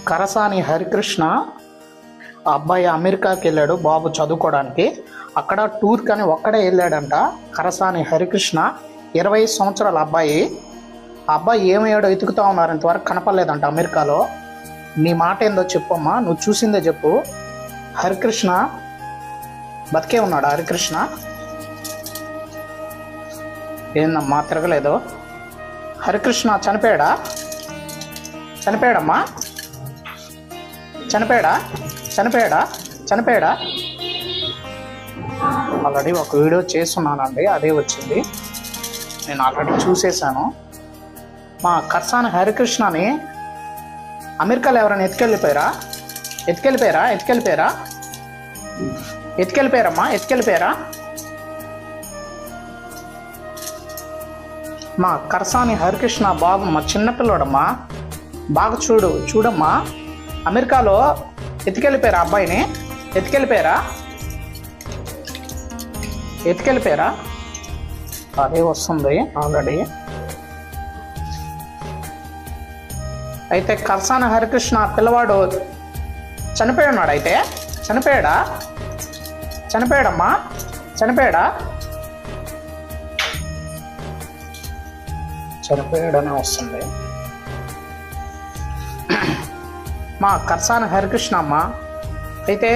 కరసాని హరికృష్ణ ఆ అబ్బాయి అమెరికాకి వెళ్ళాడు బాబు చదువుకోవడానికి. అక్కడ టూర్ కానీ ఒక్కడే వెళ్ళాడంట. కరసాని హరికృష్ణ 20 సంవత్సరాల అబ్బాయి. ఆ అబ్బాయి ఏమయ్యాడో వెతుకుతా ఉన్నారు, ఇంతవరకు కనపడలేదంట అమెరికాలో. నీ మాట ఏందో చెప్పమ్మా, నువ్వు చూసిందే చెప్పు. హరికృష్ణ బతికే ఉన్నాడు. హరికృష్ణ ఏందమ్మా తిరగలేదు? హరికృష్ణ చనిపోయాడా? చనిపోయాడమ్మా? చనిపోయాడా? చనిపోయాడా? చనిపోయాడా? ఆల్రెడీ ఒక వీడియో చేస్తున్నానండి, అదే వచ్చింది. నేను ఆల్రెడీ చూసేసాను. మా కరసాని హరికృష్ణని అమెరికాలో ఎవరైనా ఎత్తుకెళ్ళిపోయారా? ఎత్తుకెళ్ళిపోయారా? ఎత్తుకెళ్ళిపోయారా? ఎత్తుకెళ్ళిపోయారమ్మా? ఎత్తుకెళ్ళిపోయారా? మా కరసాని హరికృష్ణ బాబు మా చిన్నపిల్లోడమ్మా, బాగా చూడమ్మా. అమెరికాలో ఎత్తుకెళ్ళిపోయారా అబ్బాయిని? ఎత్తుకెళ్ళిపోయారా? ఎత్తుకెళ్ళిపోయారా? అదే వస్తుంది ఆల్రెడీ. అయితే కరసాని హరికృష్ణ పిల్లవాడు చనిపోయి ఉన్నాడు. అయితే చనిపోయాడా? చనిపోయాడమ్మా? చనిపోయాడా? చనిపోయాడనే వస్తుంది. మా కరసాని హరికృష్ణ అమ్మ అయితే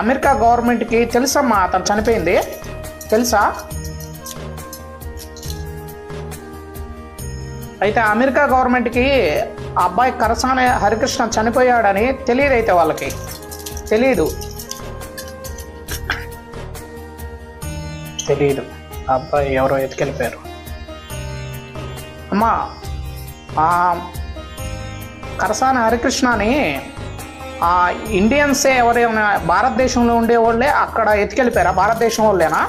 అమెరికా గవర్నమెంట్కి తెలుసమ్మా అతను చనిపోయింది? తెలుసా? అయితే అమెరికా గవర్నమెంట్కి ఆ అబ్బాయి కరసాని హరికృష్ణ చనిపోయాడని తెలియదు. అయితే వాళ్ళకి తెలియదు. ఆ అబ్బాయి ఎవరో ఎత్తుకెళ్ళిపోయారు. అమ్మా కరసాని హరికృష్ణని ఇండియన్సే ఎవరైనా భారతదేశంలో ఉండేవాళ్ళే అక్కడ ఎత్తుకెళ్ళిపోయారా? భారతదేశం వాళ్ళేనా?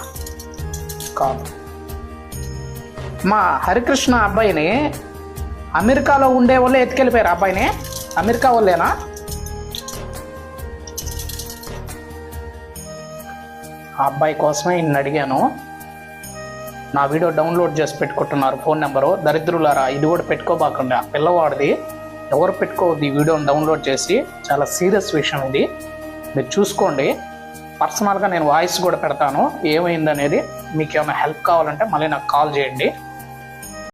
కాదు. మా హరికృష్ణ అబ్బాయిని అమెరికాలో ఉండే వాళ్ళే ఎత్తుకెళ్ళిపోయారు. అబ్బాయిని అమెరికా వాళ్ళేనా? ఆ అబ్బాయి కోసమే ఇన్ని అడిగాను. నా వీడియో డౌన్లోడ్ చేసి పెట్టుకుంటున్నారు ఫోన్ నెంబరు. దరిద్రులారా, ఇది కూడా పెట్టుకోబాకండి. ఆ పిల్లవాడిది ఎవరు పెట్టుకోవద్దు. ఈ వీడియోని డౌన్లోడ్ చేసి, చాలా సీరియస్ విషయం ఇది, మీరు చూసుకోండి. పర్సనల్గా నేను వాయిస్ కూడా పెడతాను ఏమైందనేది. మీకు ఏమైనా హెల్ప్ కావాలంటే మళ్ళీ నాకు కాల్ చేయండి.